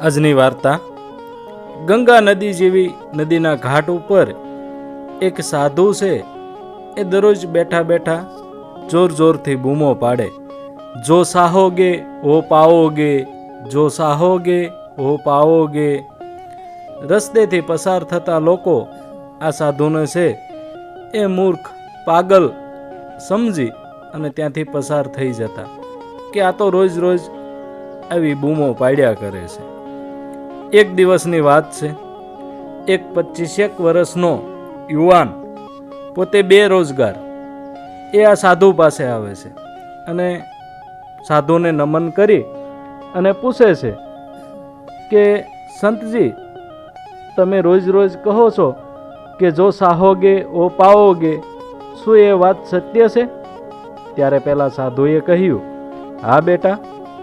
આજની વાર્તા ગંગા નદી જેવી નદીના ઘાટ ઉપર એક સાધુ છે. એ દરરોજ બેઠા બેઠા જોર જોરથી બૂમો પાડે, જો સાહોગે હો પાઓગે, જો સાહોગે હો પાઓગે. રસ્તેથી પસાર થતા લોકો આ સાધુને છે એ મૂર્ખ પાગલ સમજી અને ત્યાંથી પસાર થઈ જતા કે આ તો રોજ રોજ આવી બૂમો પાડ્યા કરે છે. એક દિવસની વાત છે. એક 25 વર્ષનો યુવાન પોતે બેરોજગાર એ આ સાધુ પાસે આવે છે અને સાધુને નમન કરી અને પૂછે છે કે સંતજી, તમે રોજ રોજ કહો છો કે જો સાહોગે ઓ પાઓગે, શું એ વાત સત્ય છે? ત્યારે પેલા સાધુએ કહ્યું, હા બેટા,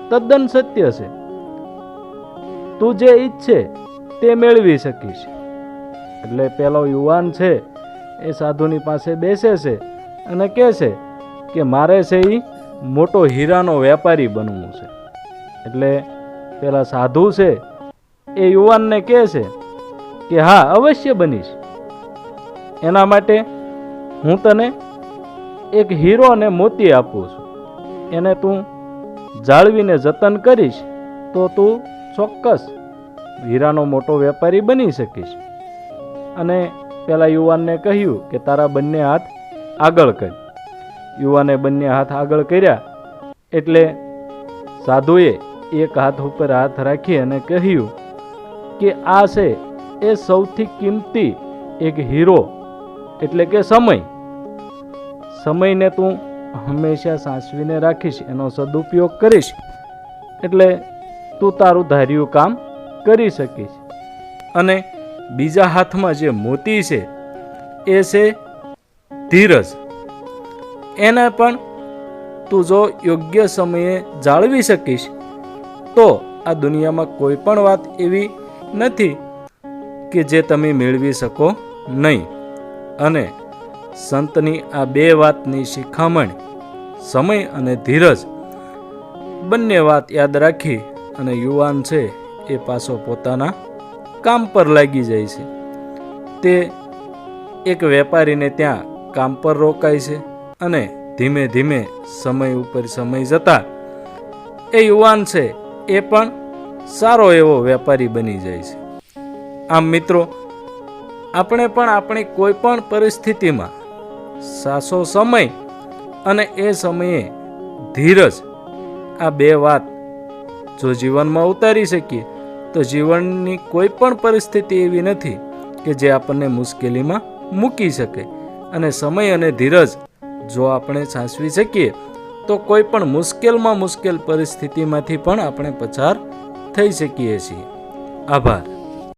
તદ્દન સત્ય છે. તું જે ઈચ્છે તે મેળવી શકીશ. એટલે પેલો યુવાન છે એ સાધુની પાસે બેસે છે અને કહે છે કે મારે છે એ મોટો હીરાનો વેપારી બનવું છે. એટલે પેલા સાધુ છે એ યુવાનને કહે છે કે હા, અવશ્ય બનીશ. એના માટે હું તને એક હીરો અને મોતી આપું છું. એને તું જાળવીને જતન કરીશ તો તું ચોક્કસ હીરાનો મોટો વેપારી બની શકીશ. અને પેલા યુવાનને કહ્યું કે તારા બંને હાથ આગળ કર. યુવાને બંને હાથ આગળ કર્યા એટલે સાધુએ એક હાથ ઉપર હાથ રાખી અને કહ્યું કે આ છે એ સૌથી કિંમતી એક હીરો એટલે કે સમય. સમયને તું હંમેશા સાચવીને રાખીશ, એનો સદુપયોગ કરીશ એટલે તું તારું ધાર્યું કામ કરી શકીશ. અને બીજા હાથમાં જે મોતી છે એ છે ધીરજ. એને પણ તું જો યોગ્ય સમયે જાળવી શકીશ તો આ દુનિયામાં કોઈ પણ વાત એવી નથી કે જે તમે મેળવી શકો નહીં. અને સંતની આ બે વાતની શિખામણ, સમય અને ધીરજ, બંને વાત યાદ રાખી અને યુવાન છે એ પાછો પોતાના કામ પર લાગી જાય છે. તે એક વેપારીને ત્યાં કામ પર રોકાય છે અને ધીમે ધીમે સમય ઉપર સમય જતા એ યુવાન છે એ પણ સારો એવો વેપારી બની જાય છે. આમ મિત્રો, આપણે પણ આપણી કોઈ પણ પરિસ્થિતિમાં સાચો સમય અને એ સમયે ધીરજ, આ બે વાત જો જીવનમાં ઉતારી શકીએ તો જીવનની કોઈ પણ પરિસ્થિતિ એવી નથી કે જે આપણને મુશ્કેલીમાં મૂકી શકે. અને સમય અને ધીરજ જો આપણે સાચવી શકીએ તો કોઈ પણ મુશ્કેલ પરિસ્થિતિમાંથી પણ આપણે પસાર થઈ શકીએ છીએ. આભાર.